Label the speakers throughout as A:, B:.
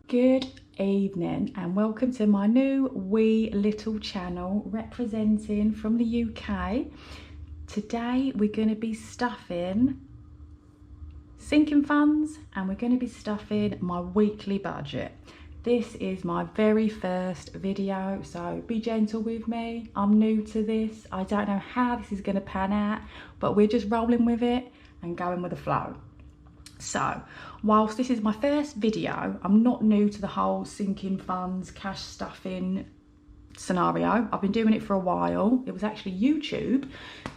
A: Good evening and welcome to my new wee little channel representing from the UK. Today we're going to be stuffing sinking funds and we're going to be stuffing my weekly budget. This is my very first video, so be gentle with me. I'm new to this. I don't know how this is going to pan out, but we're just rolling with it and going with the flow. So, whilst this is my first video, I'm not new to the whole sinking funds, cash stuffing scenario. I've been doing it for a while. It was actually YouTube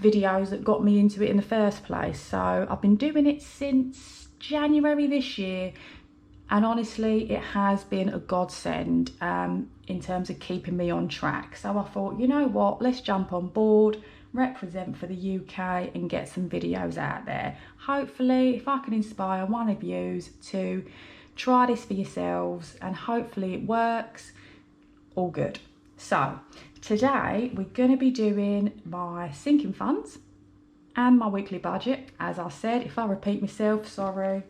A: videos that got me into it in the first place. So, I've been doing it since January this year. And honestly, it has been a godsend in terms of keeping me on track. So I thought, you know what, let's jump on board, represent for the UK and get some videos out there. Hopefully, if I can inspire one of you to try this for yourselves and hopefully it works, all good. So today we're going to be doing my sinking funds and my weekly budget. As I said, if I repeat myself, sorry.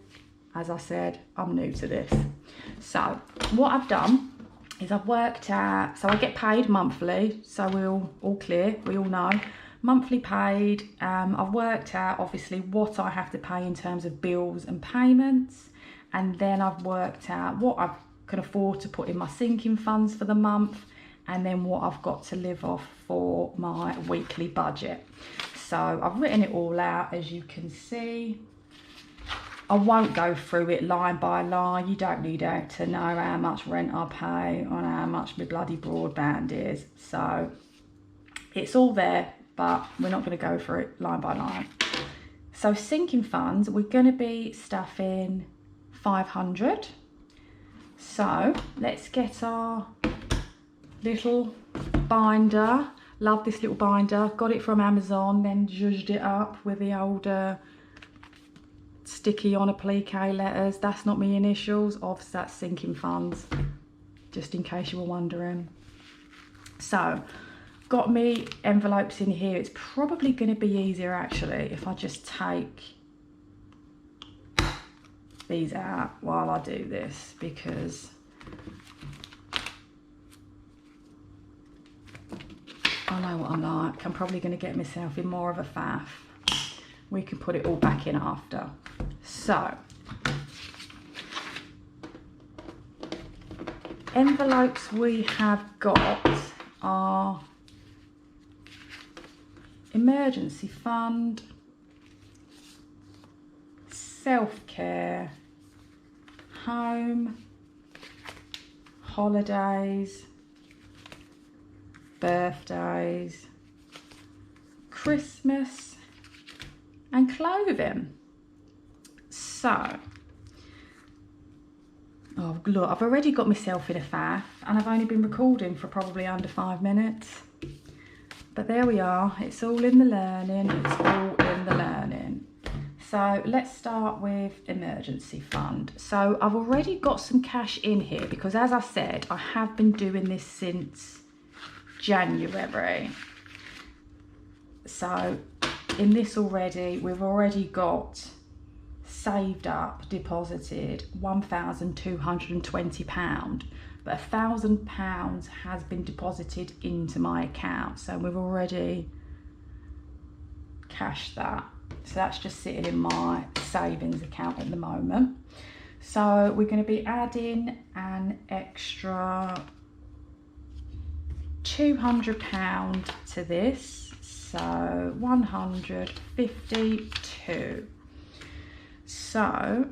A: As I said, I'm new to this. So what I've done is I've worked out, so I get paid monthly, so we're all clear, we all know. Monthly paid, I've worked out obviously what I have to pay in terms of bills and payments, and then I've worked out what I can afford to put in my sinking funds for the month, and then what I've got to live off for my weekly budget. So I've written it all out, as you can see. I won't go through it line by line. You don't need to know how much rent I pay or how much my bloody broadband is. So it's all there, but we're not going to go through it line by line. So sinking funds, we're going to be stuffing 500. So let's get our little binder. Love this little binder. Got it from Amazon, then zhuzhed it up with the older sticky on applique letters. That's not my initials, obviously that's sinking funds, just in case you were wondering. So got me envelopes in here. It's probably going to be easier actually if I just take these out while I do this, because I know what I'm like. I'm probably going to get myself in more of a faff. We can put it all back in after. So, envelopes we have got are emergency fund, self-care, home, holidays, birthdays, Christmas, and clothing. So, oh look, I've already got myself in a faff and I've only been recording for probably under 5 minutes. But there we are, it's all in the learning, it's all in the learning. So let's start with emergency fund. So I've already got some cash in here because, as I said, I have been doing this since January. So in this already, we've already got saved up, deposited £1,220, but £1,000 has been deposited into my account, so we've already cashed that. So that's just sitting in my savings account at the moment. So we're going to be adding an extra £200 to this, so 152. So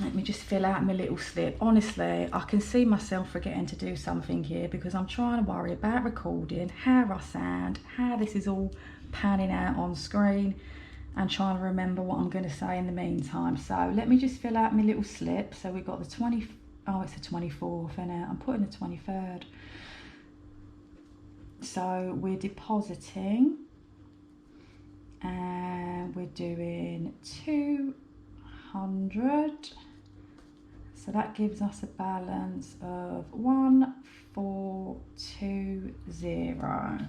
A: let me just fill out my little slip. Honestly, I can see myself forgetting to do something here because I'm trying to worry about recording, how I sound, how this is all panning out on screen, and trying to remember what I'm going to say in the meantime. So let me just fill out my little slip. So we've got the 20, oh it's the 24th in it, I'm putting the 23rd. So we're depositing and we're doing 200. So that gives us a balance of 1420.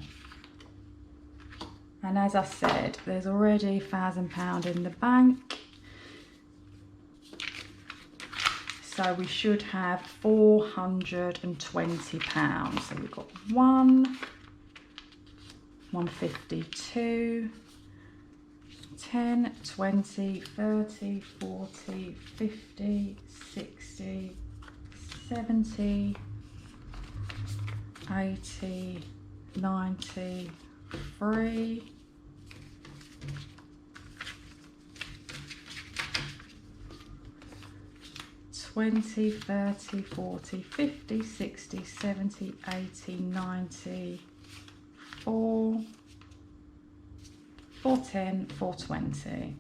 A: And as I said, there's already £1,000 in the bank. So we should have £420. So we've got 152, 10, 20, 30, 40, 50, 60, 70, 80, 90, 3, 20, 30, 40, 50, 60, 70, 80, 90, 4, 410, 420.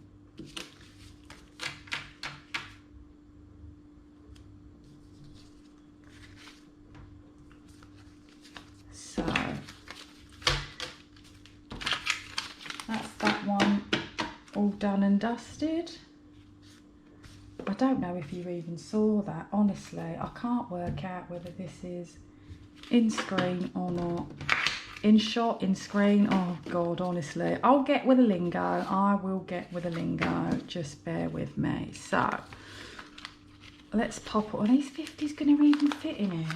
A: So that's that one all done and dusted. I don't know if you even saw that, honestly. I can't work out whether this is in screen or not. In shot, in screen, oh God, honestly. I'll get with the lingo. I will get with the lingo. Just bear with me. So, let's pop it. Are these 50s going to even fit in here?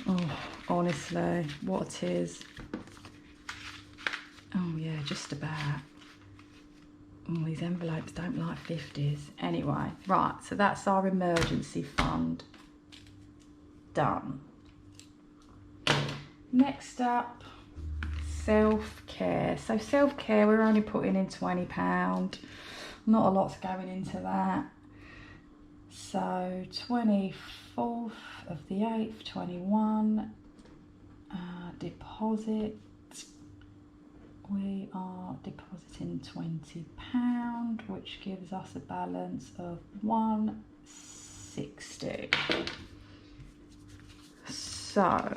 A: Oh, honestly, what it is. Oh yeah, just about. Oh, these envelopes don't like 50s. Anyway, right, so that's our emergency fund. Done. Next up, self-care. So self-care, we're only putting in £20. Not a lot's going into that. So 24th of the 8th, 21, deposit. We are depositing £20, which gives us a balance of 160. So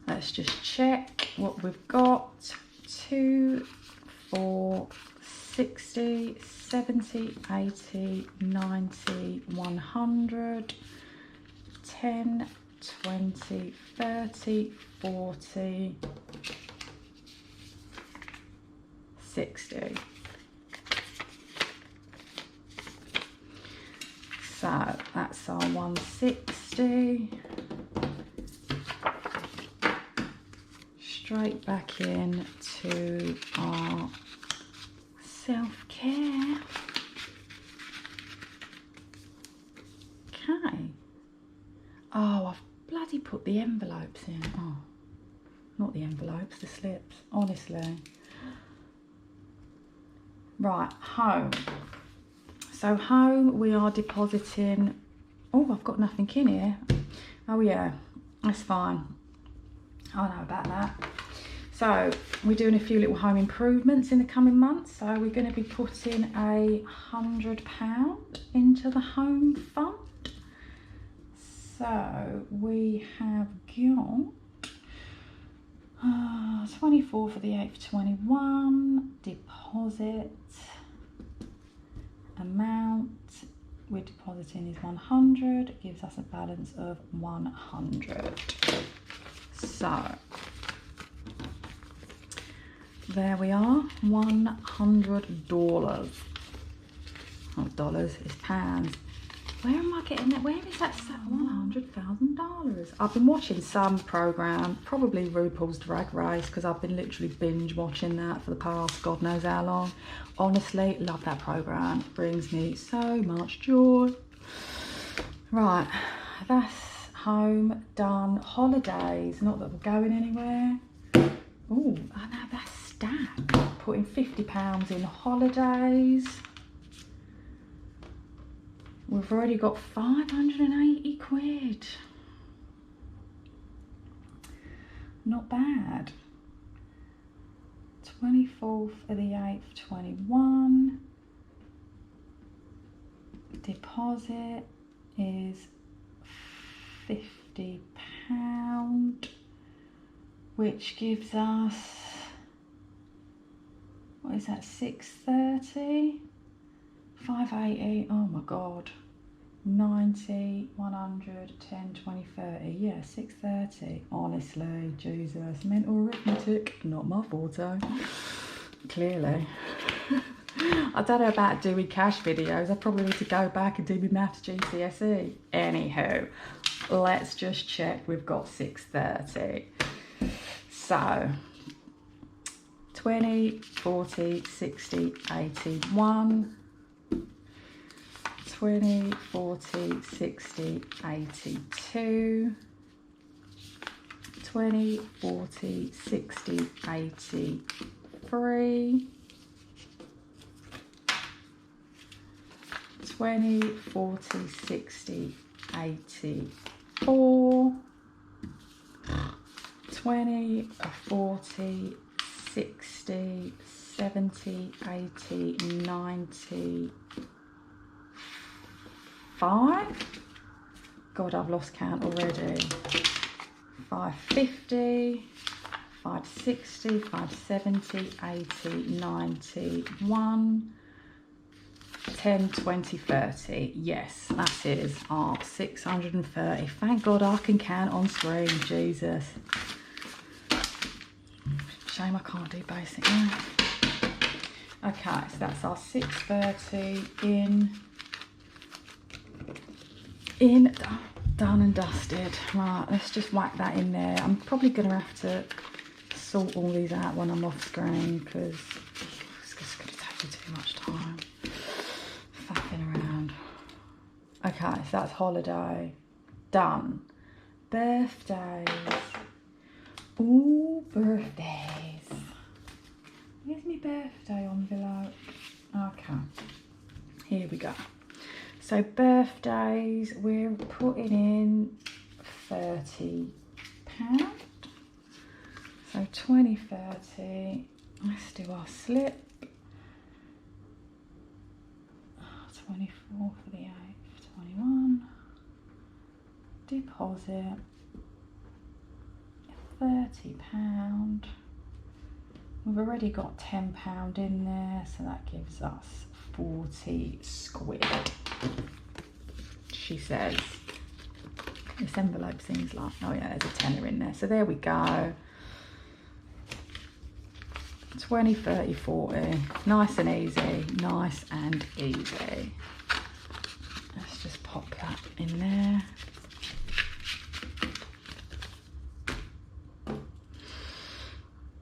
A: let's just check what we've got. 2, 4, 60, 70, 80, 90, 100, 10, 20, 30, 40, 60. So that's our 160. Straight back in to our self-care. Okay. Oh, I've bloody put the envelopes in. Oh, not the envelopes, the slips, honestly. Right, home. So home, we are depositing. Oh, I've got nothing in here. Oh yeah, that's fine. I know about that. So we're doing a few little home improvements in the coming months. So we're going to be putting £100 into the home fund. So we have got 24 for the 8th, 21, deposit, amount we're depositing is 100, it gives us a balance of 100. So there we are, $100. Not dollars, it's pounds. Where am I getting that? Where is that $100,000? I've been watching some program, probably RuPaul's Drag Race, because I've been literally binge watching that for the past God knows how long. Honestly, love that program. It brings me so much joy. Right, that's home done. Holidays, not that we're going anywhere. Oh, I know that's stacked. Putting £50 in holidays. We've already got 580 quid. Not bad. 24th of the 8th, 21. Deposit is £50, which gives us, what is that, 630? 580, oh my God, 90, 100, 10, 20, 30, yeah, 630, honestly, Jesus, mental arithmetic, not my forte, clearly. I don't know about doing cash videos. I probably need to go back and do my maths GCSE. Anywho, let's just check. We've got 6:30. So 20, 40, 60, 81. 20, 40, 60, 82. 20, 40, 60, 83. 20, 40, 60, 84. 20, 40, 60, 70, 80, 95. God, I've lost count already. 550, 560, 570, 80, 91, 10, 20, 30. Yes, that is our 630. Thank God I can count on screen, Jesus. Shame I can't do basic math. Okay, so that's our 630 in done and dusted. Right, let's just whack that in there. I'm probably going to have to sort all these out when I'm off screen because it's just going to take me too much time faffing around. Okay, so that's holiday. Done. Birthdays. Ooh, birthdays. Here's my birthday envelope. Okay, here we go. So birthdays, we're putting in £30. So 20, 30. Let's do our slip. 24 for the 8th, 21. Deposit. £30. We've already got £10 in there, so that gives us 40 squid. She says. This envelope seems like, oh yeah, there's a tenner in there. So there we go. 20, 30, 40. Nice and easy. Nice and easy. Let's just pop that in there.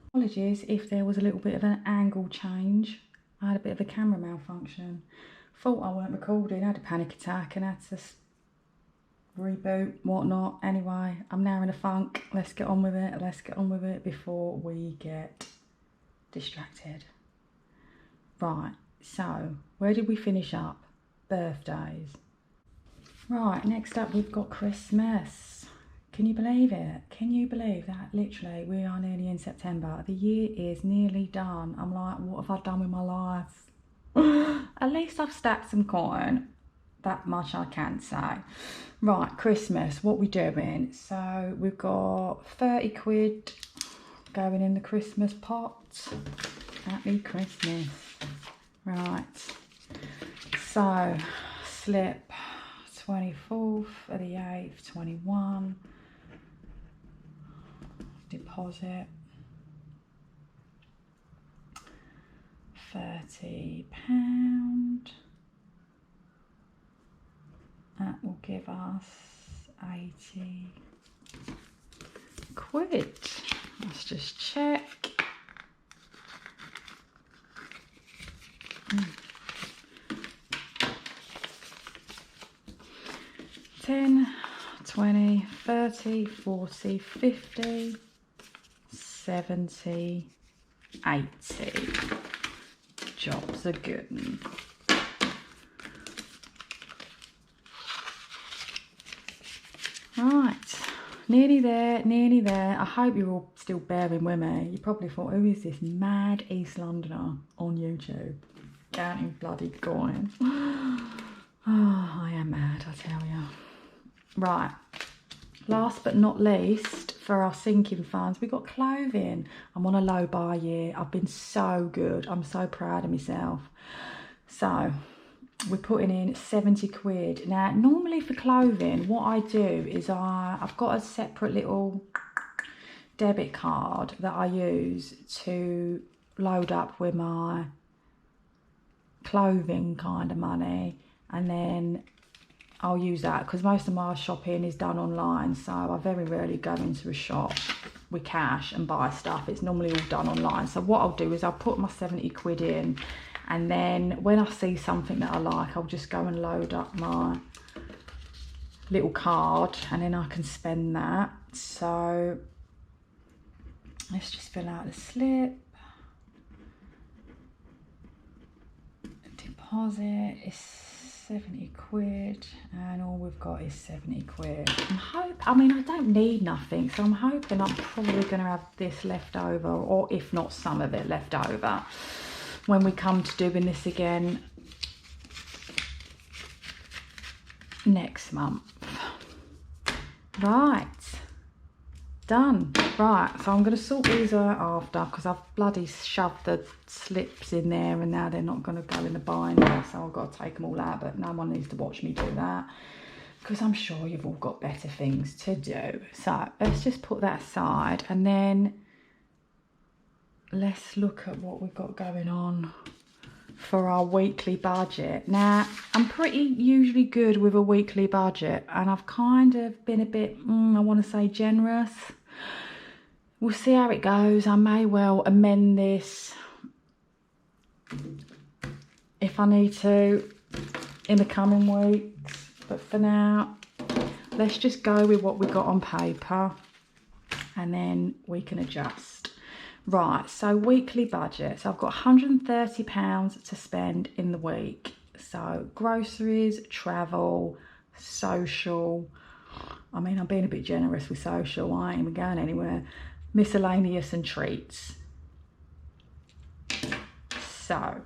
A: Apologies if there was a little bit of an angle change. I had a bit of a camera malfunction. Thought I weren't recording, had a panic attack and had to reboot, whatnot. Anyway, I'm now in a funk. Let's get on with it. Let's get on with it before we get distracted. Right, so where did we finish up? Birthdays. Right, next up we've got Christmas. Can you believe it? Can you believe that literally we are nearly in September? The year is nearly done. I'm like, what have I done with my life? At least I've stacked some coin. That much I can say. Right, Christmas, what we doing? So we've got 30 quid going in the Christmas pot. Happy Christmas. Right. So, slip 24th for the 8th, 21. Deposit. £30. That will give us 80 quid. Let's just check. 10, 20, 30, 40, 50, 70, 80. Jobs are good. Right, nearly there, nearly there. I hope you're all still bearing with me. You probably thought, who is this mad East Londoner on YouTube? Counting bloody coins. Oh, I am mad, I tell you. Right, last but not least, for our sinking funds, we got clothing. I'm on a low buy year. I've been so good. I'm so proud of myself. So we're putting in 70 quid. Now, normally for clothing, what I do is I've got a separate little debit card that I use to load up with my clothing kind of money, and then I'll use that because most of my shopping is done online, so I very rarely go into a shop with cash and buy stuff. It's normally all done online. So what I'll do is I'll put my 70 quid in, and then when I see something that I like, I'll just go and load up my little card, and then I can spend that. So let's just fill out the slip. Deposit is 70 quid, and all we've got is 70 quid. I mean, I don't need nothing, so I'm hoping I'm probably going to have this left over, or if not some of it left over, when we come to doing this again next month. Right, done. Right, so I'm going to sort these out after, because I've bloody shoved the slips in there and now they're not going to go in the binder, so I've got to take them all out, but no one needs to watch me do that because I'm sure you've all got better things to do. So let's just put that aside, and then let's look at what we've got going on for our weekly budget. Now, I'm pretty usually good with a weekly budget, and I've kind of been a bit, I want to say generous. We'll see how it goes. I may well amend this if I need to in the coming weeks, but for now, let's just go with what we got on paper, and then we can adjust. Right, so weekly budget. So I've got £130 to spend in the week. So groceries, travel, social. I mean, I'm being a bit generous with social. I ain't even going anywhere. Miscellaneous and treats. So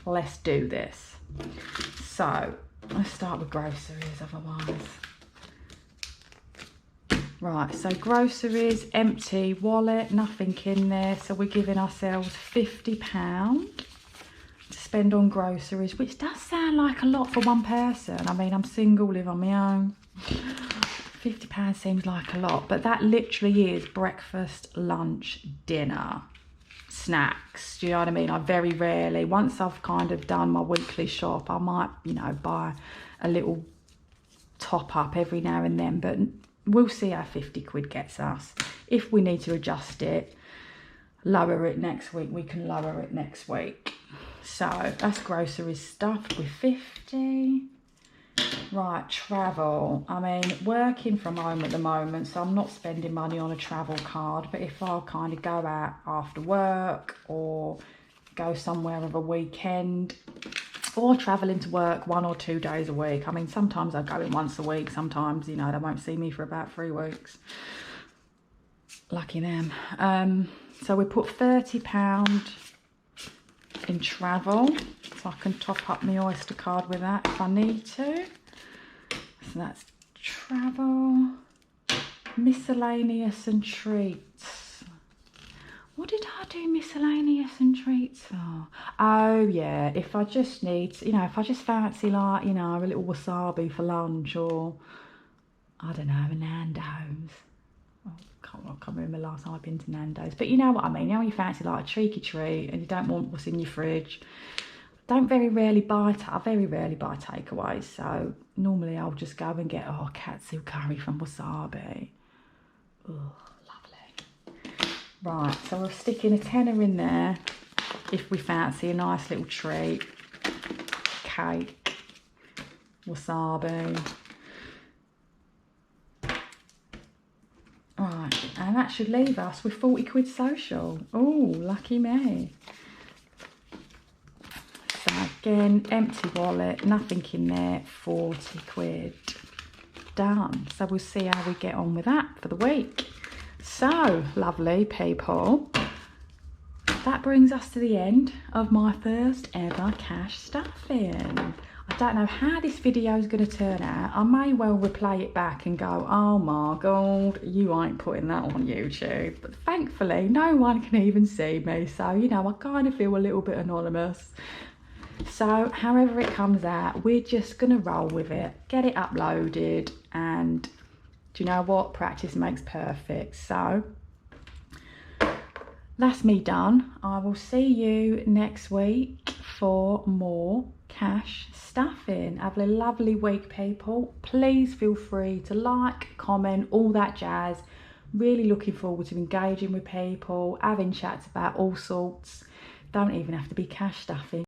A: let's do this. So let's start with groceries otherwise. Right, so groceries, empty wallet, nothing in there. So we're giving ourselves £50 to spend on groceries, which does sound like a lot for one person. I mean, I'm single, live on my own. £50 seems like a lot, but that literally is breakfast, lunch, dinner, snacks. Do you know what I mean? I very rarely, once I've kind of done my weekly shop, I might, you know, buy a little top up every now and then, but we'll see how 50 quid gets us. If we need to adjust it, lower it next week, we can lower it next week. So that's groceries stuffed with 50. Right, travel. I mean, working from home at the moment, so I'm not spending money on a travel card, but if I kind of go out after work or go somewhere of a weekend, or travel into work 1 or 2 days a week. I mean, sometimes I go in once a week. Sometimes, you know, they won't see me for about 3 weeks. Lucky them. So we put £30 in travel. So I can top up my Oyster card with that if I need to. So that's travel. Miscellaneous and treats. What did I do miscellaneous and treats for? Oh yeah, if I just need, you know, if I just fancy like, you know, a little wasabi for lunch, or I don't know, a Nando's. I can't remember the last time I've been to Nando's, but you know what I mean. You know, you fancy like a cheeky treat and you don't want what's in your fridge. I very rarely buy takeaways, so normally I'll just go and get katsu curry from Wasabi. Ugh. Right, so we're sticking a tenner in there if we fancy a nice little treat. Cake, wasabi. Right, and that should leave us with 40 quid social. Oh, lucky me. So again, empty wallet, nothing in there, 40 quid. Done. So we'll see how we get on with that for the week. So, lovely people, that brings us to the end of my first ever cash stuffing. I don't know how this video is going to turn out. I may well replay it back and go, oh my God, you ain't putting that on YouTube. But thankfully, no one can even see me. So, you know, I kind of feel a little bit anonymous. So, however it comes out, we're just going to roll with it, get it uploaded, and do you know what? Practice makes perfect. So that's me done. I will see you next week for more cash stuffing. Have a lovely week, people. Please feel free to like, comment, all that jazz. Really looking forward to engaging with people, having chats about all sorts. Don't even have to be cash stuffing.